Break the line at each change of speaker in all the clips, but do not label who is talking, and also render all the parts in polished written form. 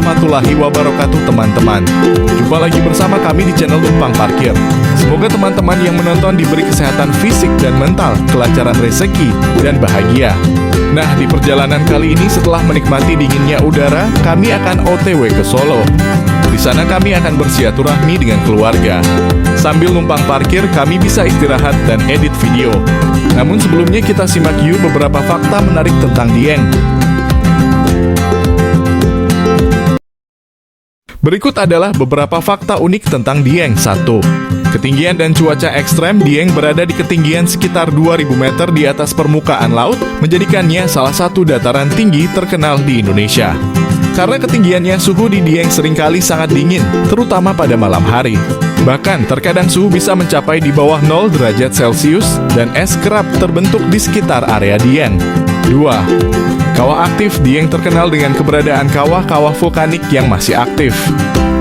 warahmatullahi wabarakatuh teman-teman. Jumpa lagi bersama kami di channel Numpang Parkir. Semoga teman-teman yang menonton diberi kesehatan fisik dan mental, kelancaran rezeki, dan bahagia. Nah, di perjalanan kali ini setelah menikmati dinginnya udara, kami akan OTW ke Solo. Di sana kami akan bersilaturahmi dengan keluarga. Sambil numpang parkir, kami bisa istirahat dan edit video. Namun sebelumnya kita simak yuk beberapa fakta menarik tentang Dieng. Berikut adalah beberapa fakta unik tentang Dieng. 1. Ketinggian dan cuaca ekstrem. Dieng berada di ketinggian sekitar 2000 meter di atas permukaan laut, menjadikannya salah satu dataran tinggi terkenal di Indonesia. Karena ketinggiannya, suhu di Dieng seringkali sangat dingin, terutama pada malam hari. Bahkan, terkadang suhu bisa mencapai di bawah 0 derajat Celcius dan es kerap terbentuk di sekitar area Dieng. 2. Kawah aktif. Dieng terkenal dengan keberadaan kawah-kawah vulkanik yang masih aktif.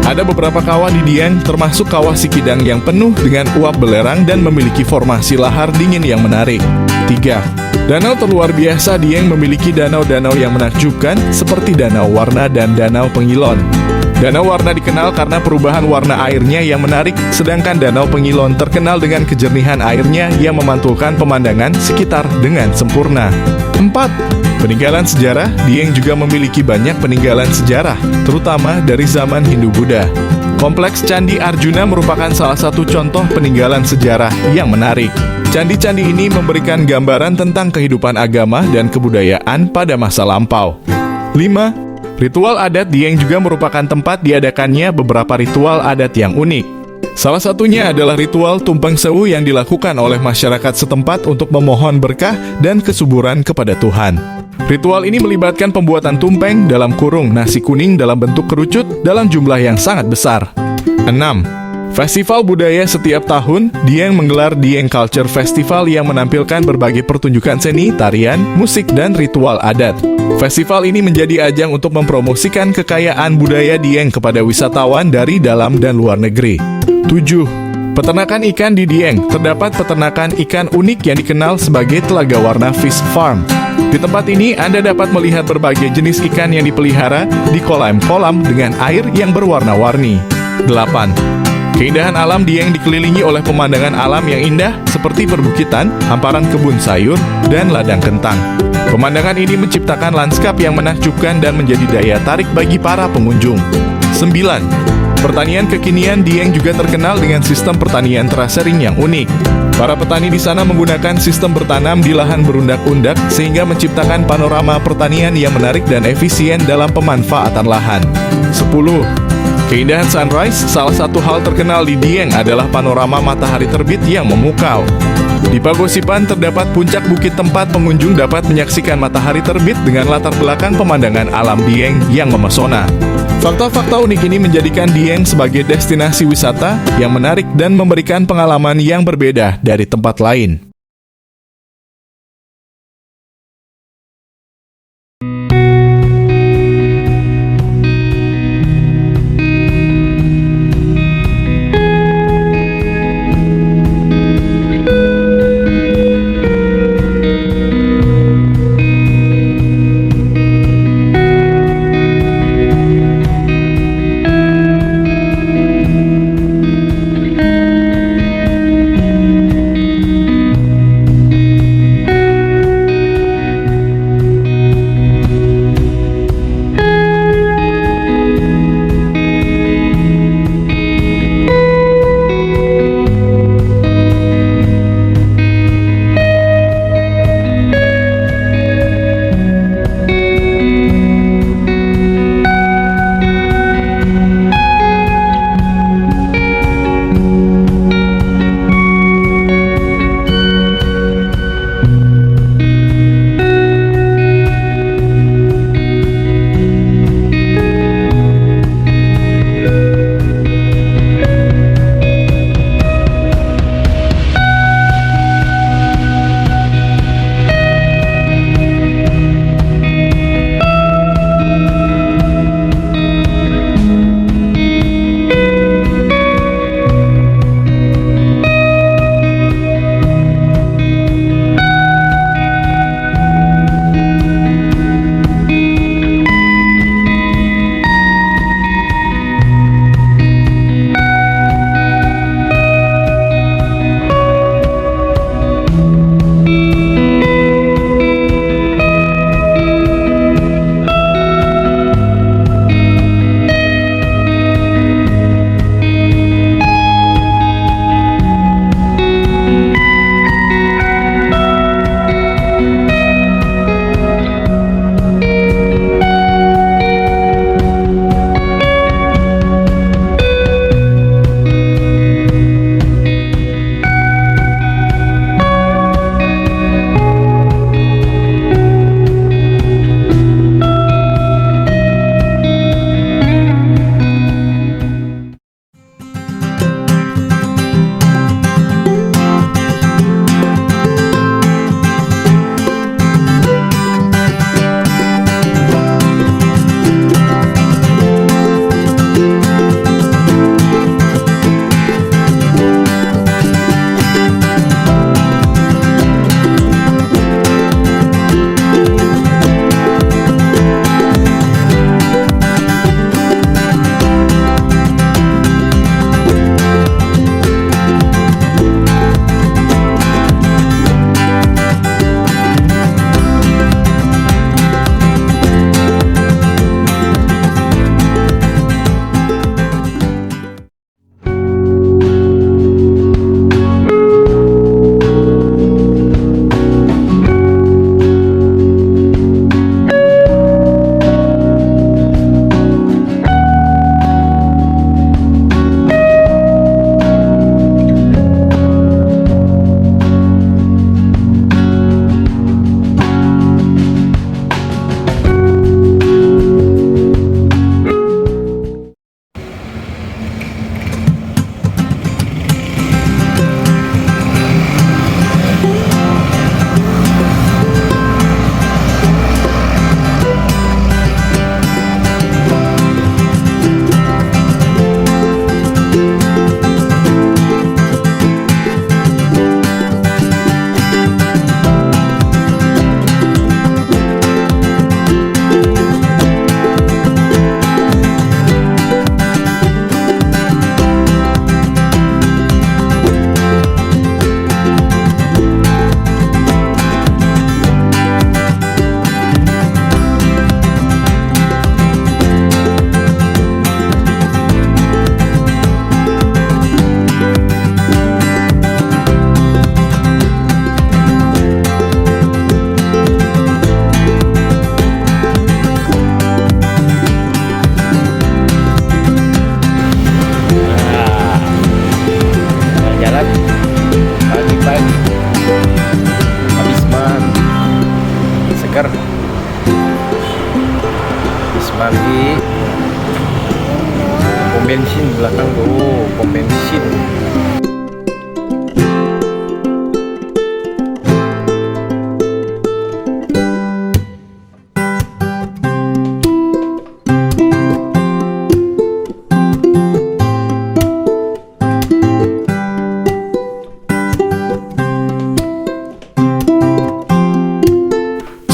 Ada beberapa kawah di Dieng, termasuk kawah Sikidang yang penuh dengan uap belerang dan memiliki formasi lahar dingin yang menarik. 3. Danau terluar biasa. Dieng memiliki danau-danau yang menakjubkan, seperti Danau Warna dan Danau Pengilon. Danau Warna dikenal karena perubahan warna airnya yang menarik, sedangkan Danau Pengilon terkenal dengan kejernihan airnya yang memantulkan pemandangan sekitar dengan sempurna. 4. Peninggalan sejarah. Dieng juga memiliki banyak peninggalan sejarah, terutama dari zaman Hindu-Buddha. Kompleks Candi Arjuna merupakan salah satu contoh peninggalan sejarah yang menarik. Candi-candi ini memberikan gambaran tentang kehidupan agama dan kebudayaan pada masa lampau. 5. Ritual adat. Dieng juga merupakan tempat diadakannya beberapa ritual adat yang unik. Salah satunya adalah ritual Tumpeng Sewu yang dilakukan oleh masyarakat setempat untuk memohon berkah dan kesuburan kepada Tuhan. Ritual ini melibatkan pembuatan tumpeng dalam kurung nasi kuning dalam bentuk kerucut dalam jumlah yang sangat besar. 6. Festival budaya setiap tahun. Dieng menggelar Dieng Culture Festival yang menampilkan berbagai pertunjukan seni, tarian, musik, dan ritual adat. Festival ini menjadi ajang untuk mempromosikan kekayaan budaya Dieng kepada wisatawan dari dalam dan luar negeri. 7. Peternakan ikan di Dieng. Terdapat peternakan ikan unik yang dikenal sebagai Telaga Warna Fish Farm. Di tempat ini, Anda dapat melihat berbagai jenis ikan yang dipelihara di kolam-kolam dengan air yang berwarna-warni. 8. Keindahan alam. Dieng dikelilingi oleh pemandangan alam yang indah seperti perbukitan, hamparan kebun sayur, dan ladang kentang. Pemandangan ini menciptakan lanskap yang menakjubkan dan menjadi daya tarik bagi para pengunjung. 9. Pertanian kekinian. Dieng juga terkenal dengan sistem pertanian terasering yang unik. Para petani di sana menggunakan sistem bertanam di lahan berundak-undak sehingga menciptakan panorama pertanian yang menarik dan efisien dalam pemanfaatan lahan. 10. Keindahan sunrise. Salah satu hal terkenal di Dieng adalah panorama matahari terbit yang memukau. Di Pagosipan terdapat puncak bukit tempat pengunjung dapat menyaksikan matahari terbit dengan latar belakang pemandangan alam Dieng yang memesona. Fakta-fakta unik ini menjadikan Dieng sebagai destinasi wisata yang menarik dan memberikan pengalaman yang berbeda dari tempat lain.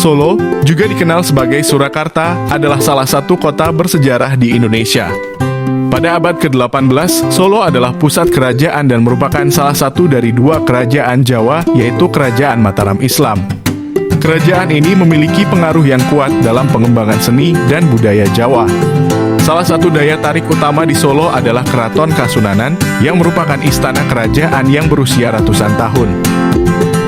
Solo, juga dikenal sebagai Surakarta, adalah salah satu kota bersejarah di Indonesia. Pada abad ke-18, Solo adalah pusat kerajaan dan merupakan salah satu dari dua kerajaan Jawa, yaitu Kerajaan Mataram Islam. Kerajaan ini memiliki pengaruh yang kuat dalam pengembangan seni dan budaya Jawa. Salah satu daya tarik utama di Solo adalah Keraton Kasunanan yang merupakan istana kerajaan yang berusia ratusan tahun.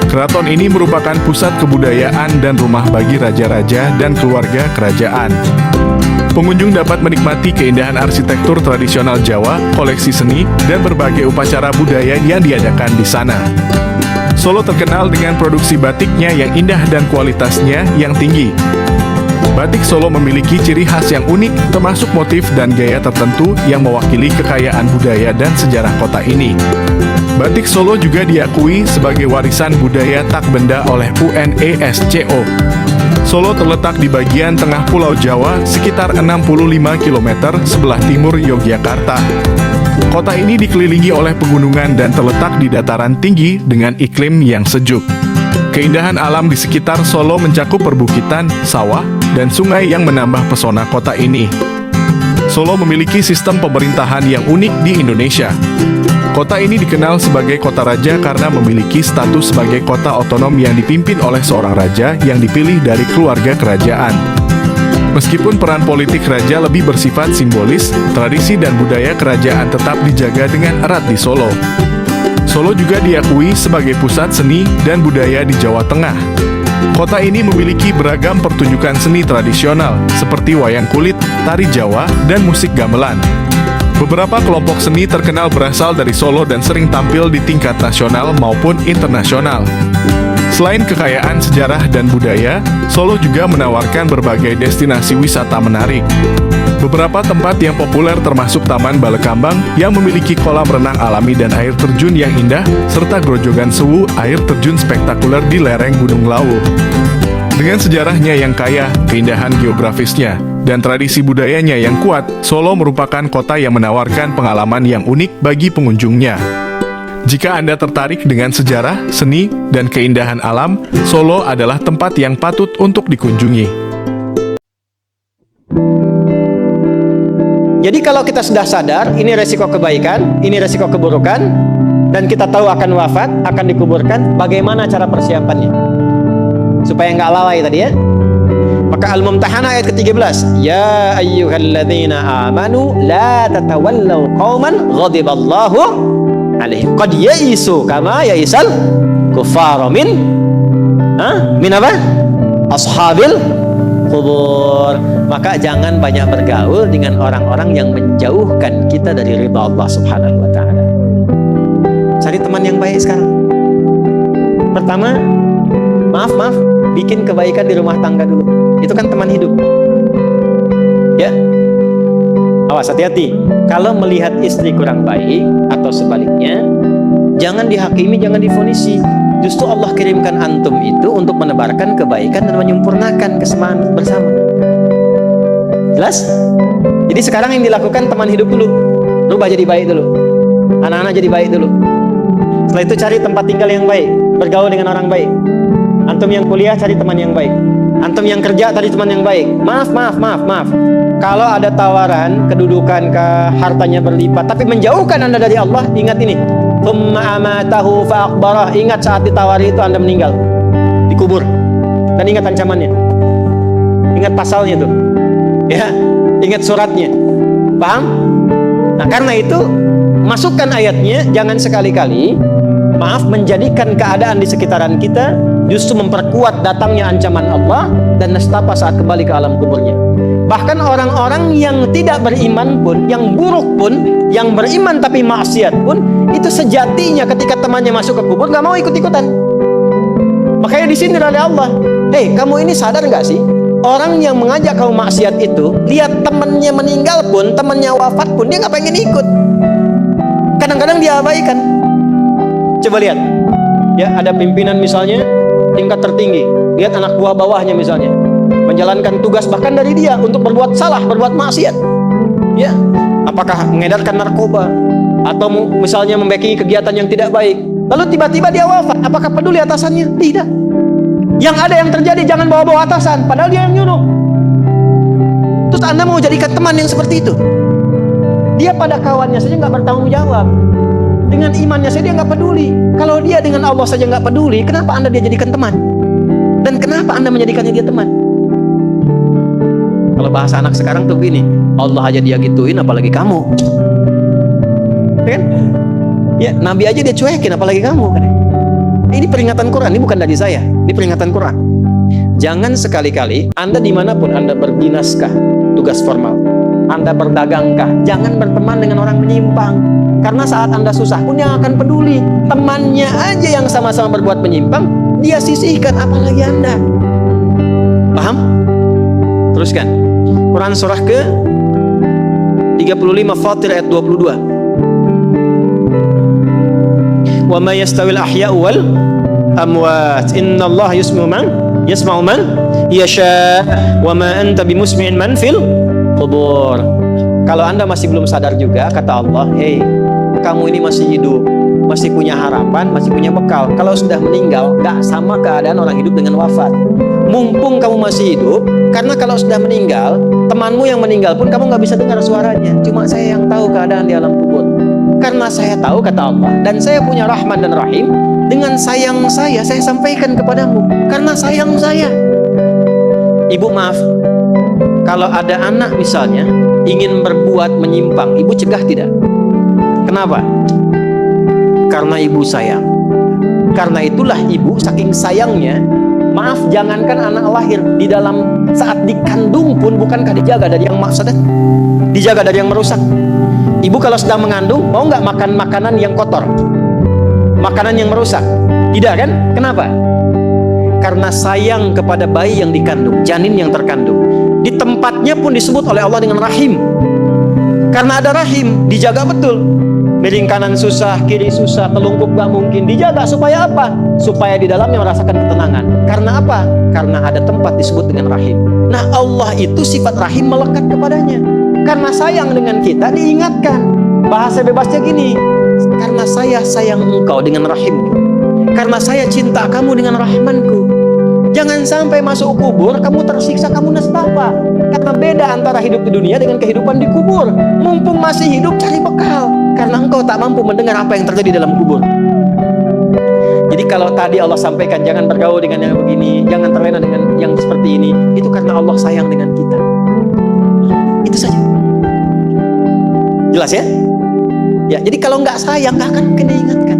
Keraton ini merupakan pusat kebudayaan dan rumah bagi raja-raja dan keluarga kerajaan. Pengunjung dapat menikmati keindahan arsitektur tradisional Jawa, koleksi seni, dan berbagai upacara budaya yang diadakan di sana. Solo terkenal dengan produksi batiknya yang indah dan kualitasnya yang tinggi. Batik Solo memiliki ciri khas yang unik, termasuk motif dan gaya tertentu yang mewakili kekayaan budaya dan sejarah kota ini. Batik Solo juga diakui sebagai warisan budaya tak benda oleh UNESCO. Solo terletak di bagian tengah Pulau Jawa, sekitar 65 km sebelah timur Yogyakarta. Kota ini dikelilingi oleh pegunungan dan terletak di dataran tinggi dengan iklim yang sejuk. Keindahan alam di sekitar Solo mencakup perbukitan, sawah, dan sungai yang menambah pesona kota ini. Solo memiliki sistem pemerintahan yang unik di Indonesia. Kota ini dikenal sebagai kota raja karena memiliki status sebagai kota otonom yang dipimpin oleh seorang raja yang dipilih dari keluarga kerajaan. Meskipun peran politik raja lebih bersifat simbolis, tradisi dan budaya kerajaan tetap dijaga dengan erat di Solo. Solo juga diakui sebagai pusat seni dan budaya di Jawa Tengah. Kota ini memiliki beragam pertunjukan seni tradisional, seperti wayang kulit, tari Jawa, dan musik gamelan. Beberapa kelompok seni terkenal berasal dari Solo dan sering tampil di tingkat nasional maupun internasional. Selain kekayaan sejarah dan budaya, Solo juga menawarkan berbagai destinasi wisata menarik. Beberapa tempat yang populer termasuk Taman Balekambang yang memiliki kolam renang alami dan air terjun yang indah, serta Grojogan Sewu, air terjun spektakuler di lereng Gunung Lawu. Dengan sejarahnya yang kaya, keindahan geografisnya, dan tradisi budayanya yang kuat, Solo merupakan kota yang menawarkan pengalaman yang unik bagi pengunjungnya. Jika Anda tertarik dengan sejarah, seni, dan keindahan alam, Solo adalah tempat yang patut untuk dikunjungi.
Jadi kalau kita sudah sadar, ini resiko kebaikan, ini resiko keburukan, dan kita tahu akan wafat, akan dikuburkan, bagaimana cara persiapannya? Supaya nggak lalai tadi ya. Maka Al-Mumtahanah ayat ke-13, Ya ayyuhalladzina amanu la tatawallaw qauman ghadiballahu alaihim qad ya'isu kama ya'isal kuffara min apa? Ashabil kubur. Maka jangan banyak bergaul dengan orang-orang yang menjauhkan kita dari ridha Allah Subhanahu wa ta'ala. Cari teman yang baik sekarang. Pertama, maaf, bikin kebaikan di rumah tangga dulu. Itu kan teman hidup. Ya. Awas, hati-hati. Kalau melihat istri kurang baik atau sebaliknya, jangan dihakimi, jangan difonisi. Justru Allah kirimkan antum itu untuk menebarkan kebaikan dan menyempurnakan kesemaan bersama. Jelas? Jadi sekarang yang dilakukan teman hidup dulu. Rubah jadi baik dulu. Anak-anak jadi baik dulu. Setelah itu cari tempat tinggal yang baik, bergaul dengan orang baik. Antum yang kuliah cari teman yang baik. Antum yang kerja cari teman yang baik. Maaf. Kalau ada tawaran kedudukan ke hartanya berlipat tapi menjauhkan Anda dari Allah, ingat ini. Tsumma amatahu fa aqbarah. Ingat saat ditawari itu Anda meninggal, dikubur. Dan ingat ancamannya. Ingat pasalnya tuh. Ya, ingat suratnya. Paham? Nah, karena itu masukkan ayatnya, jangan sekali-kali menjadikan keadaan di sekitaran kita justru memperkuat datangnya ancaman Allah dan nestapa saat kembali ke alam kuburnya. Bahkan orang-orang yang tidak beriman pun, yang buruk pun, yang beriman tapi maksiat pun, itu sejatinya ketika temannya masuk ke kubur gak mau ikut-ikutan. Makanya disindir oleh Allah. Kamu ini sadar gak sih? Orang yang mengajak kamu maksiat itu, lihat temannya meninggal pun, temannya wafat pun, dia gak pengen ikut. Kadang-kadang dia abaikan. Coba lihat, ya ada pimpinan misalnya tingkat tertinggi, lihat anak buah bawahnya misalnya menjalankan tugas bahkan dari dia untuk berbuat salah, berbuat maksiat. Ya, apakah mengedarkan narkoba atau misalnya membeki kegiatan yang tidak baik. Lalu tiba-tiba dia wafat, apakah peduli atasannya? Tidak. Yang ada yang terjadi jangan bawa-bawa atasan, padahal dia yang nyuruh. Terus Anda mau jadikan teman yang seperti itu? Dia pada kawannya saja nggak bertanggung jawab. Dengan imannya saja dia nggak peduli. Kalau dia dengan Allah saja nggak peduli, kenapa Anda dia jadikan teman? Dan kenapa Anda menjadikannya dia teman? Kalau bahasa anak sekarang tuh begini, Allah aja dia gituin, apalagi kamu. Ya kan? Ya, Nabi aja dia cuekin, apalagi kamu kan? Ini peringatan Quran, ini bukan dari saya. Ini peringatan Quran. Jangan sekali-kali Anda dimanapun Anda berdinaskah, tugas formal, Anda berdagangkah, jangan berteman dengan orang menyimpang. Karena saat Anda susah pun yang akan peduli. Temannya aja yang sama-sama berbuat menyimpang, dia sisihkan, apalagi Anda. Paham? Teruskan. Quran surah ke 35 Fatir ayat 22. Wa ma yastawil ahya'u wal amwat innallaha yasma'u man yasha wa ma anta bimusmi'in man fil qubur. Kalau Anda masih belum sadar juga, kata Allah, hey, kamu ini masih hidup, masih punya harapan, masih punya bekal. Kalau sudah meninggal, gak sama keadaan orang hidup dengan wafat. Mumpung kamu masih hidup, karena kalau sudah meninggal, temanmu yang meninggal pun kamu gak bisa dengar suaranya. Cuma saya yang tahu keadaan di alam kubur. Karena saya tahu, kata Allah, dan saya punya Rahman dan Rahim, dengan sayang saya sampaikan kepadamu. Karena sayang saya. Ibu maaf, kalau ada anak misalnya ingin berbuat menyimpang, ibu cegah tidak? Kenapa? Karena ibu sayang. Karena itulah ibu saking sayangnya, maaf, jangankan anak lahir, di dalam saat dikandung pun bukankah dijaga dari yang maksudnya dijaga dari yang merusak. Ibu kalau sedang mengandung, mau nggak makan makanan yang kotor, makanan yang merusak? Tidak kan? Kenapa? Karena sayang kepada bayi yang dikandung, janin yang terkandung. Di tempatnya pun disebut oleh Allah dengan rahim. Karena ada rahim, dijaga betul. Miring kanan susah, kiri susah, telungkup gak mungkin. Dijaga supaya apa? Supaya di dalamnya merasakan ketenangan. Karena apa? Karena ada tempat disebut dengan rahim. Nah, Allah itu sifat rahim melekat kepadanya. Karena sayang dengan kita, diingatkan. Bahasa bebasnya gini, karena saya sayang engkau dengan rahimku, karena saya cinta kamu dengan rahmanku. Jangan sampai masuk kubur kamu tersiksa, kamu nestapa. Karena beda antara hidup di dunia dengan kehidupan di kubur. Mumpung masih hidup, cari bekal, karena engkau tak mampu mendengar apa yang terjadi dalam kubur. Jadi kalau tadi Allah sampaikan jangan bergaul dengan yang begini, jangan terlena dengan yang seperti ini, itu karena Allah sayang dengan kita. Itu saja. Jelas ya? Ya, jadi kalau nggak sayang nggak akan mungkin diingatkan.